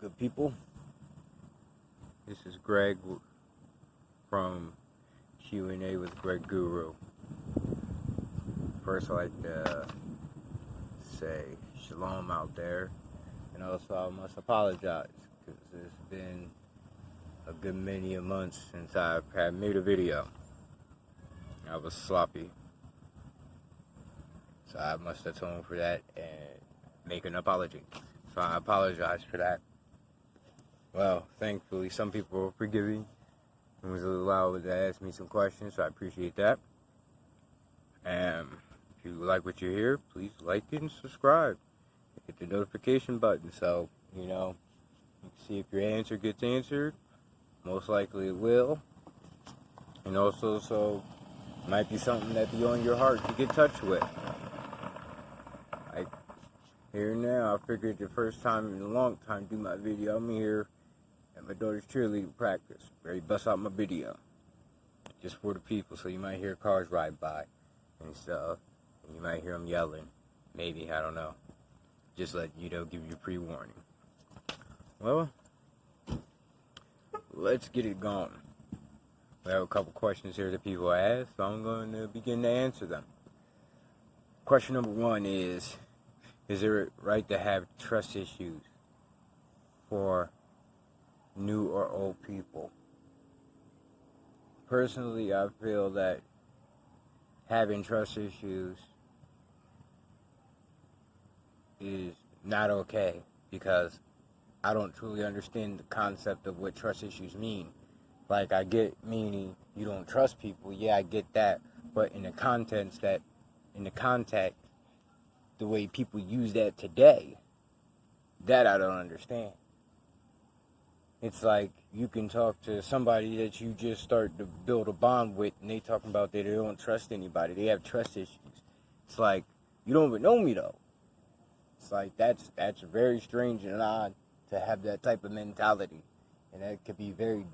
Good people, this is Greg from Q&A with Greg Guru. First, I'd like to say shalom out there, and also I must apologize because it's been a good many months since I've made a video. I was sloppy, so I must atone for that and make an apology. So I apologize for that. Well, thankfully, some people were forgiving and was allowed to ask me some questions, so I appreciate that. And if you like what you hear, please like it and subscribe. Hit the notification button so, you can see if your answer gets answered. Most likely it will. And also, so it might be something that be on your heart to get in touch with. Like, here now, I figured the first time in a long time to do my video, I'm here at my daughter's cheerleading practice. Ready to bust out my video. Just for the people, so you might hear cars ride by and stuff. And you might hear them yelling. Maybe, I don't know. Just let give you pre-warning. Well, let's get it going. We have a couple questions here that people ask, so I'm going to begin to answer them. Question number one is it right to have trust issues for new or old people? Personally, I feel that having trust issues is not okay because I don't truly understand the concept of what trust issues mean. Like, I get meaning you don't trust people. Yeah, I get that. But in the context, the way people use that today, that I don't understand. It's like you can talk to somebody that you just start to build a bond with, and they talking about that they don't trust anybody. They have trust issues. It's like, you don't even know me, though. It's like, that's very strange and odd to have that type of mentality. And that could be very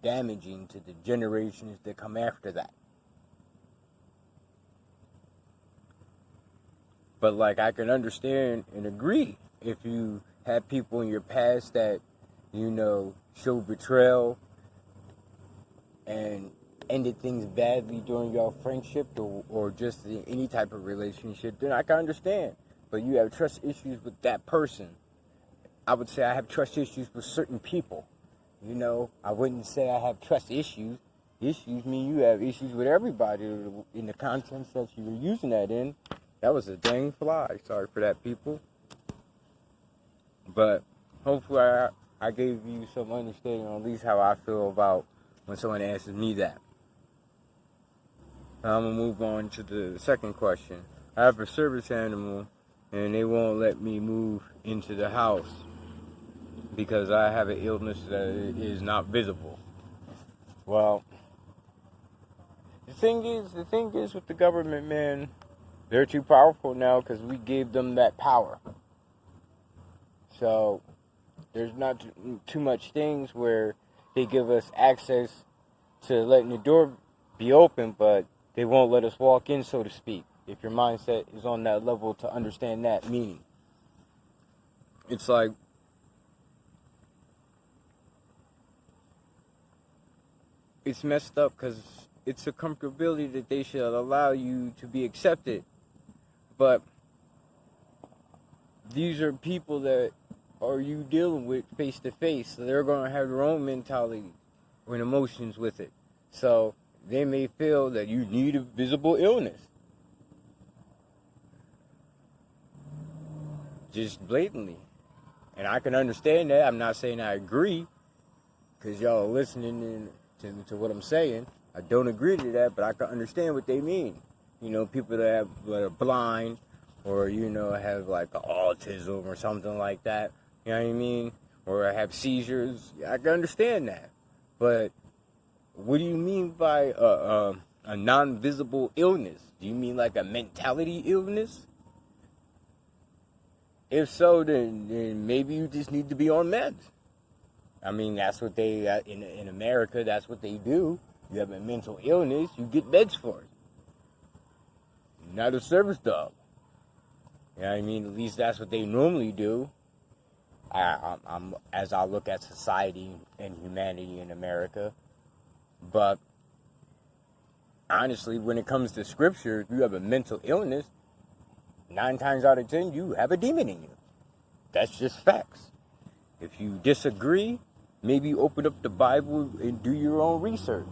damaging to the generations that come after that. But, like, I can understand and agree if you have people in your past that, show betrayal and ended things badly during your friendship or just any type of relationship, then I can understand. But you have trust issues with that person. I would say I have trust issues with certain people. I wouldn't say I have trust issues. Issues mean you have issues with everybody in the context that you're using that in. That was a dang fly. Sorry for that, people. But hopefully I gave you some understanding on at least how I feel about when someone asks me that. I'm going to move on to the second question. I have a service animal, and they won't let me move into the house because I have an illness that is not visible. Well, the thing is with the government, man, they're too powerful now because we gave them that power. So there's not too much things where they give us access to letting the door be open, but they won't let us walk in, so to speak, if your mindset is on that level to understand that meaning. It's like, it's messed up because it's a comfortability that they should allow you to be accepted. But these are people that are you dealing with face to face, so they're going to have their own mentality and emotions with it. So they may feel that you need a visible illness. Just blatantly. And I can understand that. I'm not saying I agree, because y'all are listening to what I'm saying. I don't agree to that, but I can understand what they mean. People that are blind or, have like autism or something like that. You know what I mean? Or have seizures. I can understand that. But what do you mean by a non-visible illness? Do you mean like a mentality illness? If so, then maybe you just need to be on meds. I mean, that's what they, in America, that's what they do. You have a mental illness, you get meds for it. You're not a service dog. You know what I mean? At least that's what they normally do. I'm as I look at society and humanity in America. But honestly, when it comes to scripture, if you have a mental illness, 9 times out of 10, you have a demon in you. That's just facts. If you disagree, maybe open up the Bible and do your own research.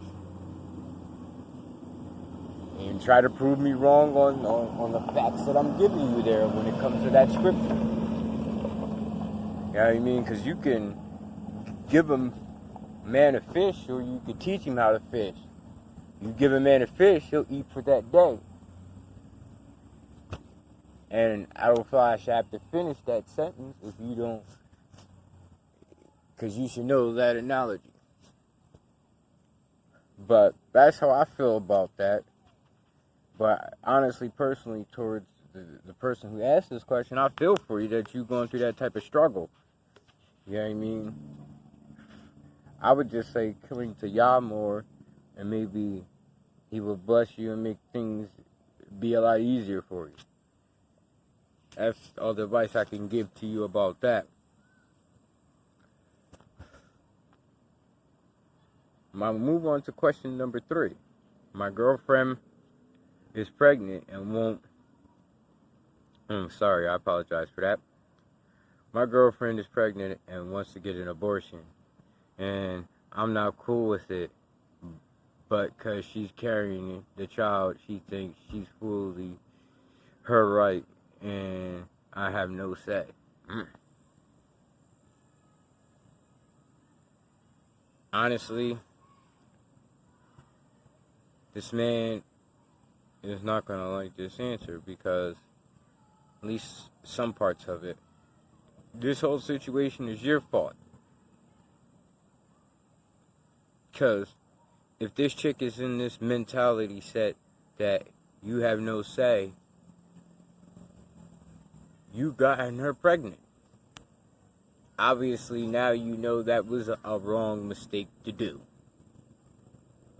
And try to prove me wrong on the facts that I'm giving you there when it comes to that scripture. You know what I mean? Because you can give a man a fish, or you can teach him how to fish. You give a man a fish, he'll eat for that day. And I don't feel I should have to finish that sentence if you don't, because you should know that analogy. But that's how I feel about that. But honestly, personally, towards the person who asked this question, I feel for you that you're going through that type of struggle. You know what I mean? I would just say cling to Yah more, and maybe He will bless you and make things be a lot easier for you. That's all the advice I can give to you about that. I'll move on to question number 3. My girlfriend is pregnant and won't... sorry, I apologize for that. My girlfriend is pregnant and wants to get an abortion. And I'm not cool with it. But because she's carrying the child, she thinks she's fully her right. And I have no say. Honestly, this man is not going to like this answer, because at least some parts of it, this whole situation is your fault. Because if this chick is in this mentality set that you have no say, you gotten her pregnant. Obviously, now you know that was a wrong mistake to do.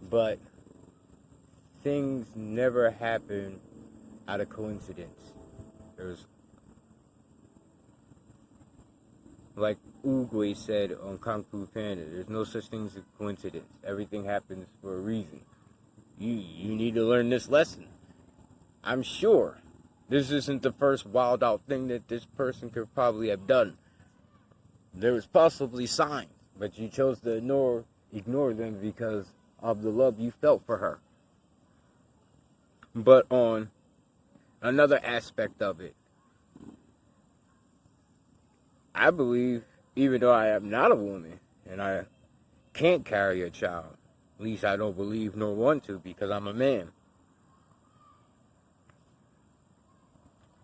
But things never happen out of coincidence. There's, like Oogway said on Kung Fu Panda, there's no such thing as a coincidence. Everything happens for a reason. You need to learn this lesson. I'm sure this isn't the first wild out thing that this person could probably have done. There was possibly signs, but you chose to ignore them because of the love you felt for her. But on another aspect of it, I believe, even though I am not a woman and I can't carry a child, at least I don't believe nor want to, because I'm a man,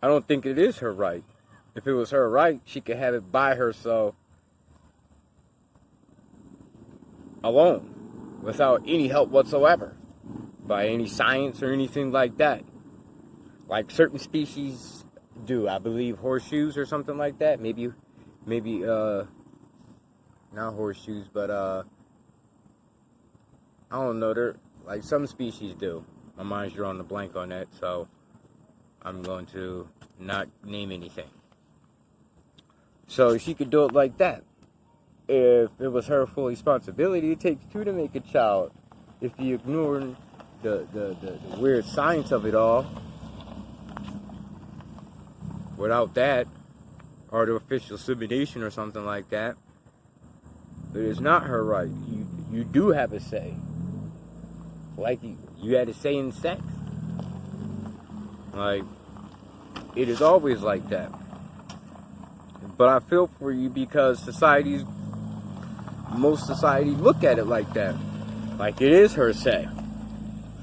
I don't think it is her right. If it was her right, she could have it by herself alone, without any help whatsoever, by any science or anything like that. Like certain species do. I believe horseshoes or something like that. Maybe not horseshoes, but I don't know. They're like some species do. My mind's drawing a blank on that, so I'm going to not name anything. So she could do it like that. If it was her full responsibility, it takes 2 to make a child. If you ignore the weird science of it all, without that, artificial insemination or something like that, it is not her right. You do have a say. Like you had a say in sex. Like, it is always like that. But I feel for you because most societies look at it like that. Like it is her say.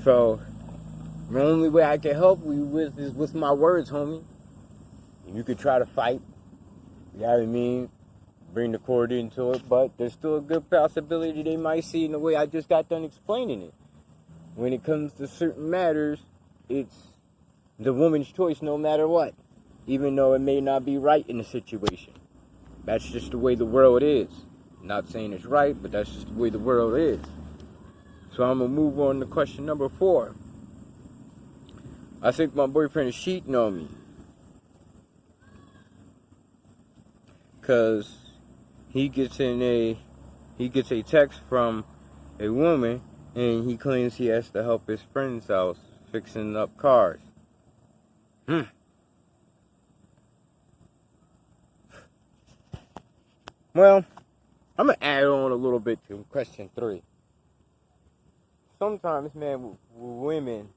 So, the only way I can help you with is with my words, homie. You could try to fight. You know what I mean? Bring the court into it. But there's still a good possibility they might see in the way I just got done explaining it. When it comes to certain matters, it's the woman's choice no matter what. Even though it may not be right in the situation. That's just the way the world is. Not saying it's right, but that's just the way the world is. So I'm going to move on to question number 4. I think my boyfriend is cheating on me. Because he gets a text from a woman, and he claims he has to help his friend's house fixing up cars. Well, I'm gonna add on a little bit to question 3. Sometimes men with women,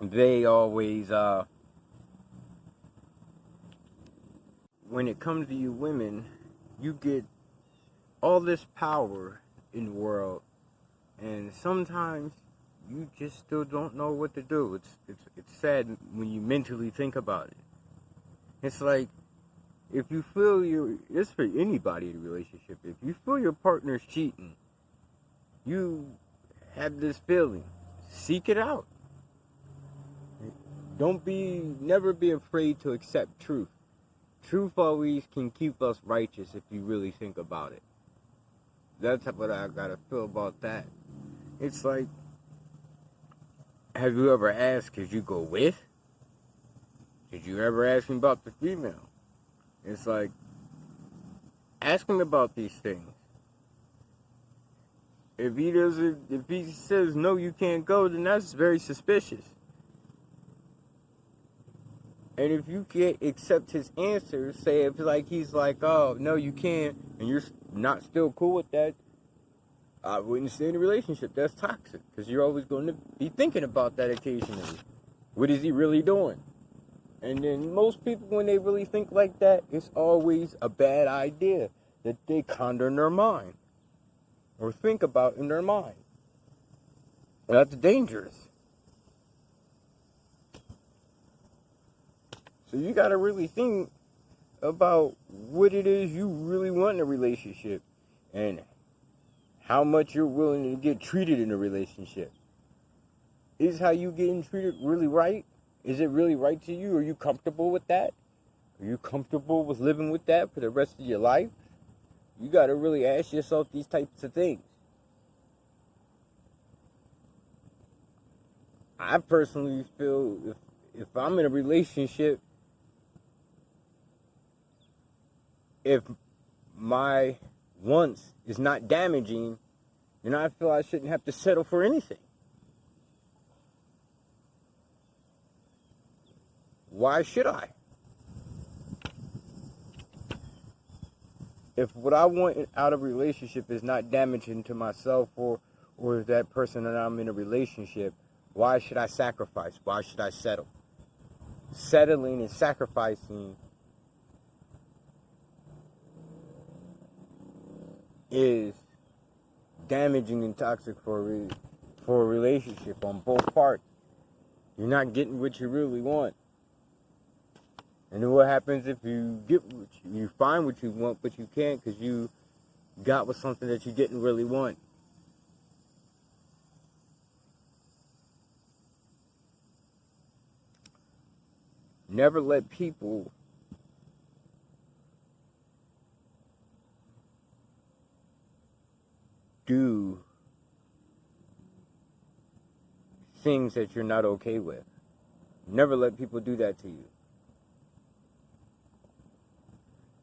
they always, when it comes to you women, you get all this power in the world, and sometimes you just still don't know what to do. It's sad when you mentally think about it. It's like, if you feel it's for anybody in a relationship, if you feel your partner's cheating, you have this feeling, seek it out. Never be afraid to accept truth. Truth always can keep us righteous if you really think about it. That's what I gotta feel about that. It's like, have you ever asked, could you go with? Did you ever ask him about the female? It's like, ask him about these things. If he says no, you can't go, then that's very suspicious. And if you can't accept his answer, say if he's like, oh no, you can't, and you're not still cool with that, I wouldn't stay in a relationship. That's toxic, because you're always going to be thinking about that occasionally. What is he really doing? And then most people, when they really think like that, it's always a bad idea that they ponder in their mind or think about in their mind. That's dangerous. So you got to really think about what it is you really want in a relationship and how much you're willing to get treated in a relationship. Is how you getting treated really right? Is it really right to you? Are you comfortable with that? Are you comfortable with living with that for the rest of your life? You got to really ask yourself these types of things. I personally feel if I'm in a relationship, if my wants is not damaging, then I feel I shouldn't have to settle for anything. Why should I? If what I want out of a relationship is not damaging to myself or that person that I'm in a relationship, why should I sacrifice? Why should I settle? Settling and sacrificing is damaging and toxic for a relationship on both parts. You're not getting what you really want. And then what happens if you find what you want, but you can't because you got with something that you didn't really want? Never let people do things that you're not okay with. Never let people do that to you.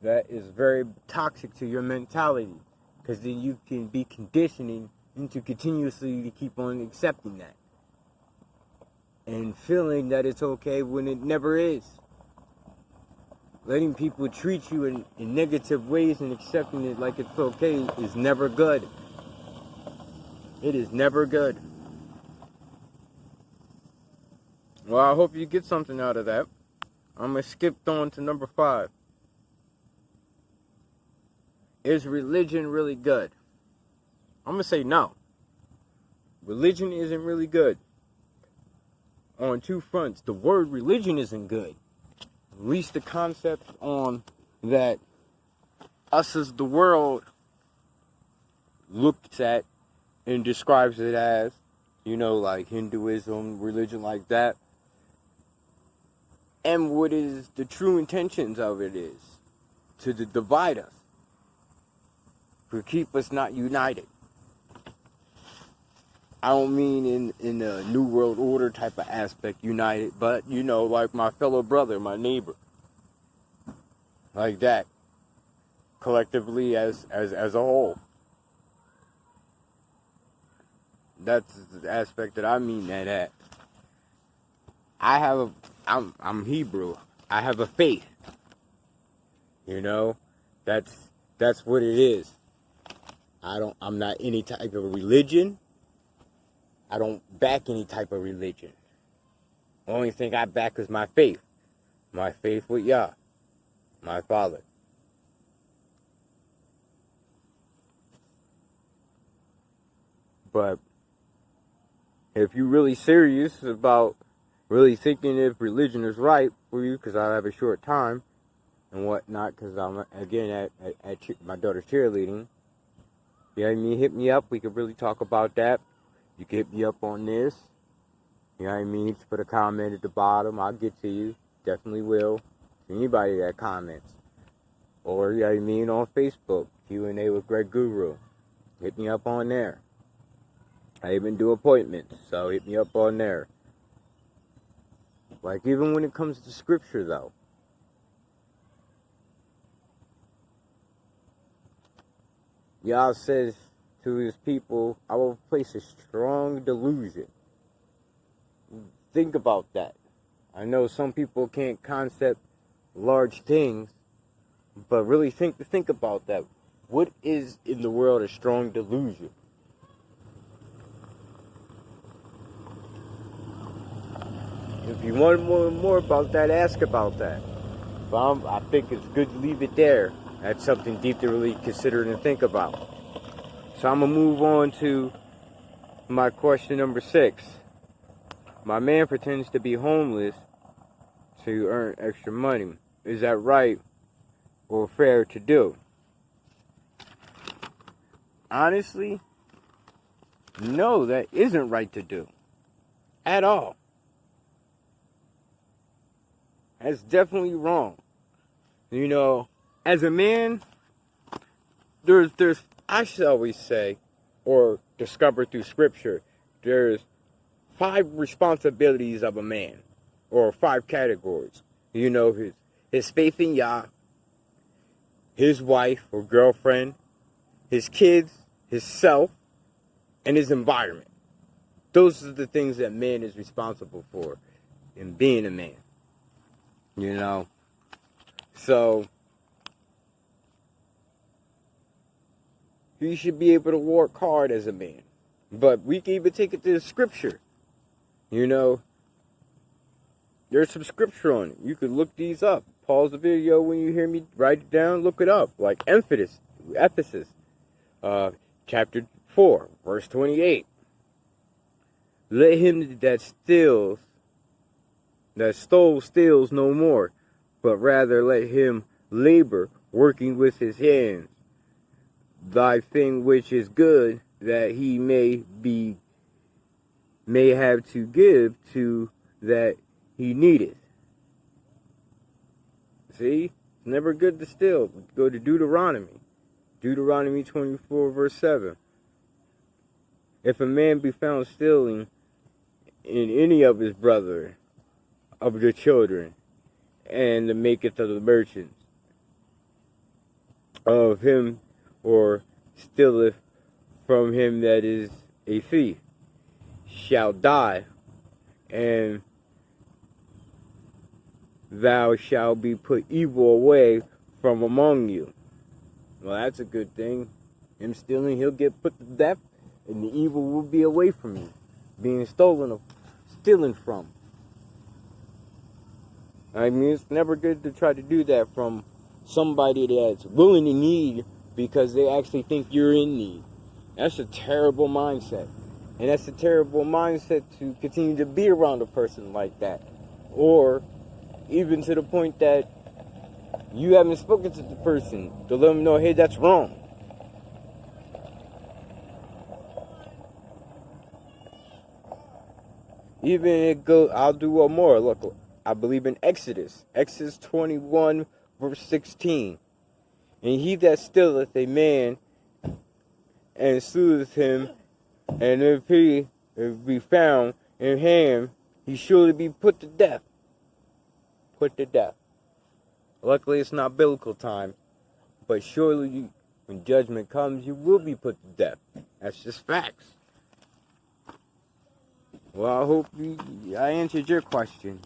That is very toxic to your mentality, because then you can be conditioning into continuously to keep on accepting that and feeling that it's okay when it never is. Letting people treat you in negative ways and accepting it like it's okay is never good. It is never good. Well, I hope you get something out of that. I'm going to skip on to number 5. Is religion really good? I'm going to say no. Religion isn't really good. On two fronts. The word religion isn't good. At least the concept on that us as the world looks at and describes it as, like Hinduism, religion like that. And what is the true intentions of it is to divide us, to keep us not united. I don't mean in a New World Order type of aspect united, but like my fellow brother, my neighbor. like that, collectively as a whole. That's the aspect that I mean that at. I'm Hebrew. I have a faith. You know, that's what it is. I'm not any type of religion. I don't back any type of religion. The only thing I back is my faith. My faith with Yah, my Father. But if you're really serious about really thinking if religion is right for you, because I have a short time and whatnot, because I'm, again, at my daughter's cheerleading, you know what I mean? Hit me up. We could really talk about that. You can hit me up on this. You know what I mean? Just put a comment at the bottom. I'll get to you. Definitely will. Anybody that comments. Or, you know what I mean, on Facebook. Q&A with Greg Guru. Hit me up on there. I even do appointments, so hit me up on there. Like, even when it comes to scripture, though. Yah says to his people, I will place a strong delusion. Think about that. I know some people can't concept large things, but really think about that. What is in the world a strong delusion? If you want more about that, ask about that. But I think it's good to leave it there. That's something deep to really consider and think about. So I'm going to move on to my question number 6. My man pretends to be homeless to earn extra money. Is that right or fair to do? Honestly, no, that isn't right to do. At all. That's definitely wrong. You know, as a man, there's I should always say, or discover through scripture, there's 5 responsibilities of a man, or 5 categories. You know, his faith in Yah, his wife or girlfriend, his kids, his self, and his environment. Those are the things that man is responsible for in being a man. You know, so you should be able to work hard as a man. But we can even take it to the scripture. You know, there's some scripture on it. You could look these up. Pause the video when you hear me, write it down, look it up. Like Ephesus, chapter 4, verse 28. Let him that stole steals no more, but rather let him labor, working with his hands, thy thing which is good, that he may have to give to that he needeth. See, it's never good to steal. Go to Deuteronomy 24, verse 7. If a man be found stealing in any of his brethren, of the children, and the maketh of the merchants of him, or stealeth from him that is a thief, shall die, and thou shalt be put evil away from among you. Well, that's a good thing. Him stealing, he'll get put to death, and the evil will be away from you, being stealing from. I mean, it's never good to try to do that from somebody that's willing to need because they actually think you're in need. That's a terrible mindset. And that's a terrible mindset to continue to be around a person like that. Or even to the point that you haven't spoken to the person to let them know, hey, that's wrong. I'll do one more. Look, I believe in Exodus 21, verse 16. And he that stealeth a man and sueth him, and if be found in him, he surely be put to death. Put to death. Luckily, it's not biblical time, but surely when judgment comes, you will be put to death. That's just facts. Well, I hope I answered your question.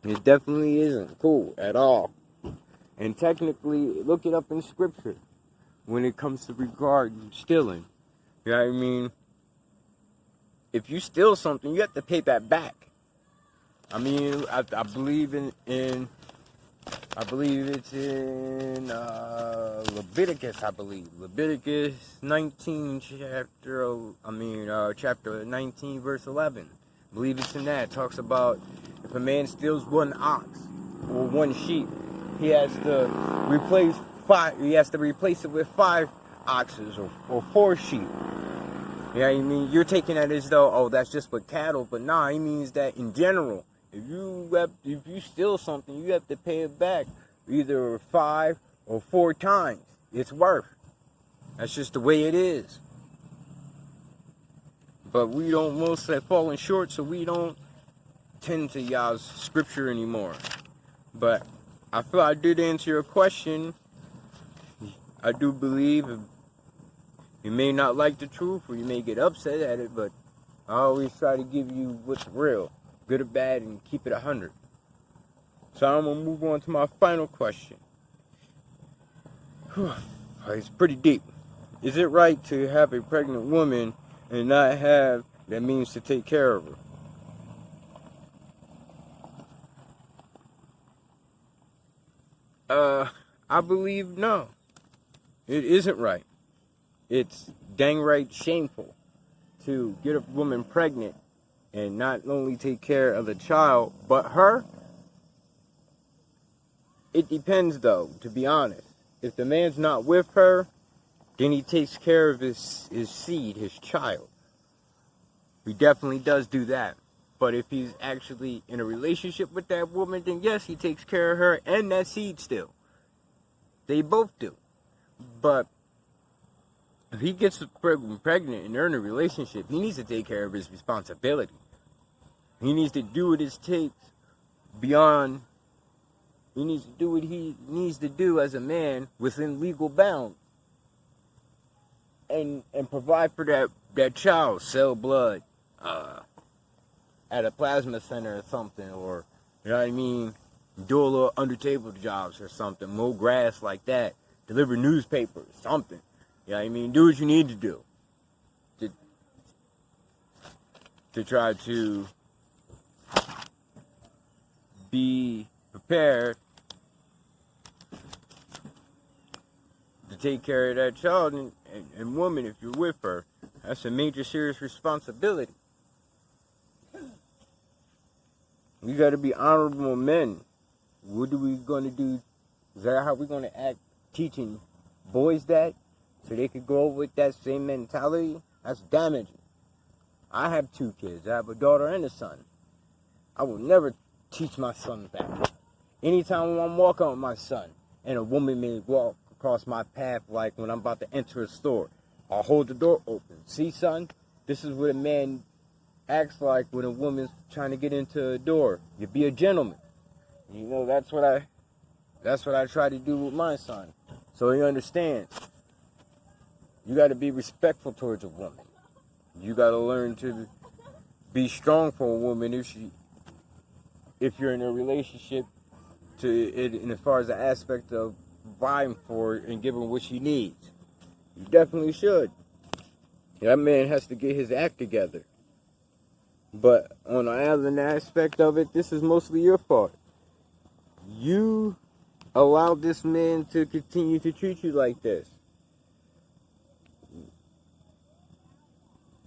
It definitely isn't cool at all. And technically, look it up in scripture when it comes to regarding stealing. You know what I mean? If you steal something, you have to pay that back. I mean, I believe I believe it's in Leviticus, I believe. Leviticus 19, chapter 19, verse 11. I believe it's in that. It talks about if a man steals one ox or one sheep, he has to replace it with 5 oxes or 4 sheep. You know what I mean? You're taking that as though, oh, that's just with cattle, but nah, he means that in general. If you steal something, you have to pay it back either 5 or 4 times its worth. That's just the way it is. But most have fallen short, so we don't tend to y'all's scripture anymore. But I feel I did answer your question. I do believe you may not like the truth or you may get upset at it, but I always try to give you what's real, good or bad, and keep it 100. So I'm going to move on to my final question. It's pretty deep. Is it right to have a pregnant woman and not have that means to take care of her? I believe no. It isn't right. It's dang right shameful to get a woman pregnant and not only take care of the child, but her. It depends, though, to be honest. If the man's not with her, then he takes care of his seed, his child. He definitely does do that. But if he's actually in a relationship with that woman, then yes, he takes care of her and that seed still. They both do. But if he gets pregnant and they're in a relationship, he needs to take care of his responsibility. He needs to do what it takes beyond. He needs to do what he needs to do as a man within legal bounds. And provide for that child, sell blood at a plasma center or something, or, you know what I mean, do a little under-table jobs or something, mow grass like that, deliver newspapers, something. You know what I mean? Do what you need to do to try to be prepared to take care of that child and woman if you're with her. That's a major serious responsibility. We got to be honorable men. What are we going to do? Is that how we're going to act teaching boys that so they could grow with that same mentality? That's damaging. I have 2 kids. I have a daughter and a son. I will never teach my son that. Anytime I'm walking with my son and a woman may walk across my path, like when I'm about to enter a store, I'll hold the door open. See, son, this is what a man acts like when a woman's trying to get into a door. You be a gentleman. You know, that's what I try to do with my son. So he understands. You got to be respectful towards a woman. You got to learn to be strong for a woman if you're in a relationship to it, and as far as the aspect of vying for it and giving her what she needs. You definitely should. That man has to get his act together. But on the other aspect of it, this is mostly your fault. You allowed this man to continue to treat you like this.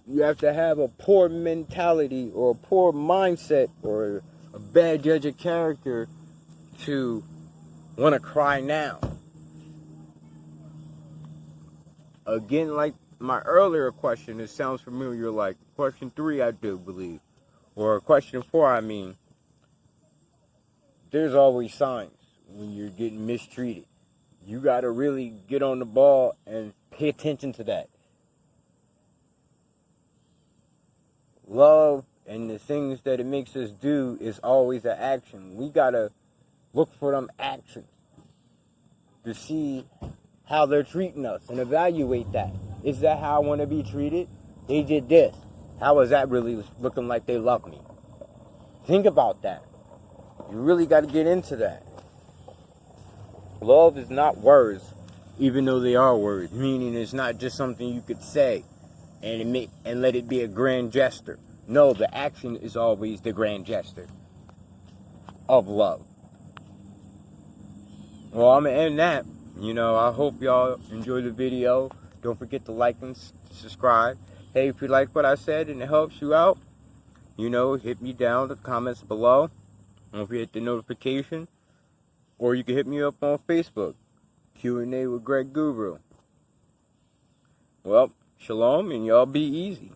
You have to have a poor mentality or a poor mindset or a bad judge of character to want to cry now. Again, like my earlier question, it sounds familiar, like question 3, I do believe, or question 4, I mean. There's always signs when you're getting mistreated. You got to really get on the ball and pay attention to that. Love and the things that it makes us do is always an action. We got to look for them actions to see how they're treating us and evaluate that. Is that how I want to be treated? They did this. How is that really looking like they love me? Think about that. You really got to get into that. Love is not words, even though they are words. Meaning it's not just something you could say and let it be a grand gesture. No, the action is always the grand gesture of love. Well, I'm going to end that. I hope y'all enjoy the video. Don't forget to like and subscribe. Hey, if you like what I said and it helps you out, hit me down in the comments below. Don't forget the notification. Or you can hit me up on Facebook. Q&A with Greg Guru. Well, shalom and y'all be easy.